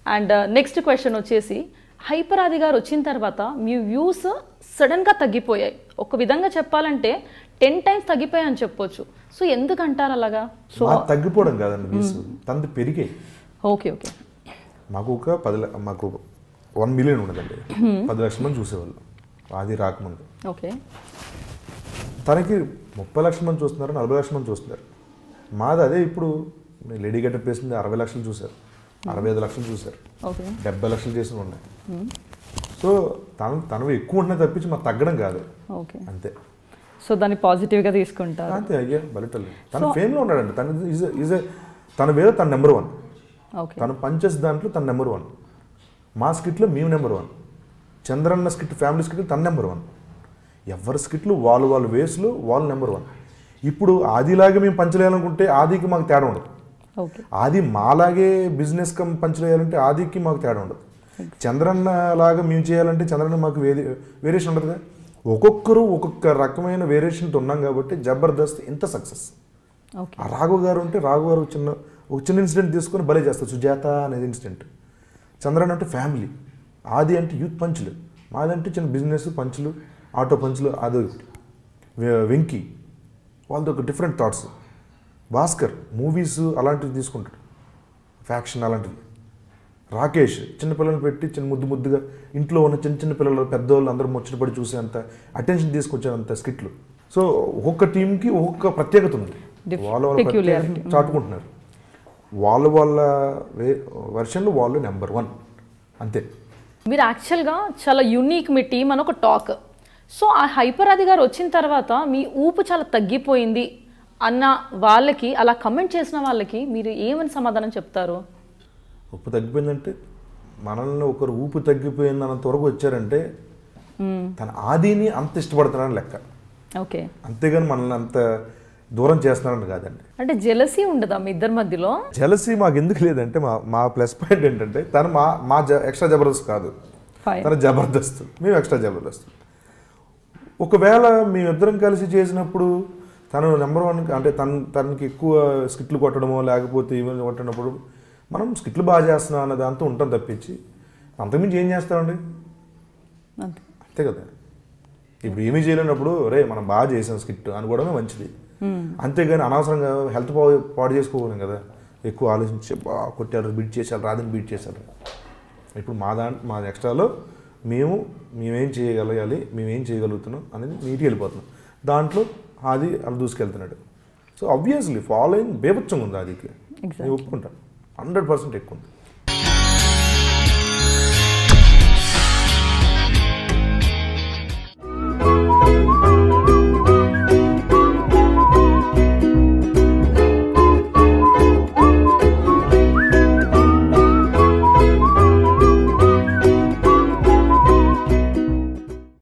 And next question వచ్చేసి hyper ఆది గారు వచ్చిన తర్వాత మీ వ్యూస్ సడన్గా తగ్గిపోయాయి. ఒక విధంగా చెప్పాలంటే 10 times తగ్గిపోయాయి అని చెప్పొచ్చు. సో ఎందుకంటారు అలాగా? సో తగ్గిపోవడం కాదండి, వ్యూస్ తనది పెరిగాయి. Okay okay. మాకు 1 million ఉండదండి, 10 లక్షల మంది చూసేవాళ్ళు ఆది రాకముందు. ఓకే. తనకి 30 లక్షల మంది చూస్తున్నారు, 40 లక్షల మంది చూస్తున్నారు. మాది అదే ఇప్పుడు లేడీ గెటప్ వేసింది 60 లక్షలు చూశారు, 65 లక్షలు చూశారు, 70 లక్షలు చేసిన ఉన్నాయి. సో తనవి ఎక్కువ ఉంటున్నాయి తప్పించి మాకు తగ్గడం కాదు. ఓకే అంతే. సో దాన్ని పాజిటివ్గా తీసుకుంటారు. అంతే. అయ్యా బలిటల్ తన ఫేమ్లో ఉన్నాడండి. తన వేరే తన నెంబర్ 1. తను పంచెస్ దాంట్లో తన నెంబర్ 1. మా స్కిట్లో మేము number 1. Chandranna skit, family skit తన నెంబర్ 1. ఎవరి స్కిట్లు వాళ్ళ వేస్లో వాళ్ళు నెంబర్ 1. ఇప్పుడు ఆదిలాగే మేము పంచలేయాలనుకుంటే ఆదికి మాకు తేడా ఉండదు. ఆది మాలాగే బిజినెస్ పంచలేయాలంటే ఆదికి మాకు తేడా ఉండదు. చంద్రన్న లాగా మేము చేయాలంటే చంద్రన్న మాకు వేరియేషన్ ఉండదు కదా. ఒక్కొక్కరు ఒక్కొక్క రకమైన వేరియేషన్తో ఉన్నాం కాబట్టి జబర్దస్త్ ఇంత సక్సెస్. రాఘవ్ గారు ఉంటే రాఘవ్ గారు ఒక చిన్న ఇన్సిడెంట్ తీసుకొని భలే చేస్తారు. సుజాత అనేది ఇన్సిడెంట్. చంద్రన్ అంటే ఫ్యామిలీ, ఆది అంటే యూత్ పంచులు, మాదంటే చిన్న బిజినెస్ పంచులు, ఆటో పంచులు. అది వెంకీ వాళ్ళతో ఒక డిఫరెంట్ థాట్స్. భాస్కర్ మూవీస్ అలాంటివి తీసుకుంటాడు, ఫ్యాక్షన్ అలాంటివి. రాకేష్ చిన్నపిల్లలు పెట్టి ముద్దుగా ఇంట్లో ఉన్న చిన్న పిల్లలు పెద్దవాళ్ళు అందరూ ముచ్చటపడి చూసేంత అటెన్షన్ తీసుకొచ్చేంత స్కిట్లు. సో ఒక్కొక్క టీంకి ఒక్కొక్క ప్రత్యేకత ఉంది, వాళ్ళ ప్రత్యేకత చాటుకుంటున్నారు. వాళ్ళ వర్షన్లో వాళ్ళు నెంబర్ 1 అంతే. మీరు యాక్చువల్గా చాలా యూనిక్ మీ టీం అని ఒక టాక్. సో ఆ హైపర్ ఆది గారు వచ్చిన తర్వాత మీ ఊపు చాలా తగ్గిపోయింది అన్న వాళ్ళకి, అలా కమెంట్ చేసిన వాళ్ళకి మీరు ఏమని సమాధానం చెప్తారు? ఉప్పు తగ్గిపోయిందంటే మనల్ని ఒకరు ఊపు తగ్గిపోయింది అన్నంత వరకు వచ్చారంటే తన ఆదిని అంత ఇష్టపడుతున్నారని లెక్క. ఓకే. అంతేగాని మనల్ని అంత దూరం చేస్తున్నారని కాదండి. అంటే జెలసీ ఉండదా మీ ఇద్దరి మధ్యలో? జెలసీ మాకు ఎందుకు లేదంటే మా ప్లస్ పాయింట్ ఏంటంటే తను మా ఎక్స్ట్రా జబర్దస్త్ కాదు, తన జబర్దస్త్, మేము ఎక్స్ట్రా జబర్దస్త్. ఒకవేళ మేమిద్దరం కలిసి చేసినప్పుడు తను నెంబర్ 1 అంటే తనకి ఎక్కువ స్కిట్లు కొట్టడమో లేకపోతే ఈవెంట్ కొట్టినప్పుడు మనం స్కిట్లు బాగా చేస్తున్నాం అన్న దాంతో ఉంటాం తప్పించి అంతకుమించి ఏం చేస్తామండి. అంతే కదా. ఇప్పుడు ఏమీ చేయలేనప్పుడు రే మనం బాగా చేసాం స్కిట్ అనుకోవడమే మంచిది. అంతేగాని అనవసరంగా హెల్త్ పాడు చేసుకోవాలి కదా. ఎక్కువ ఆలోచించి బాగా కొట్టారు, బీట్ చేశారు, రాదని బీట్ చేశారు. ఇప్పుడు మా ఎక్స్ట్రాలో మేమేం చేయగలగాలి, మేమేం చేయగలుగుతున్నాం అనేది నీట్గా వెళ్ళిపోతున్నాం. దాంట్లో అది అలా దూసుకెళ్తున్నాడు. సో ఆబ్వియస్లీ ఫాలోయింగ్ బేబచ్చంగా ఉంది. అదికి నేను ఒప్పుకుంటాను, 100% ఎక్కువ ఉంది.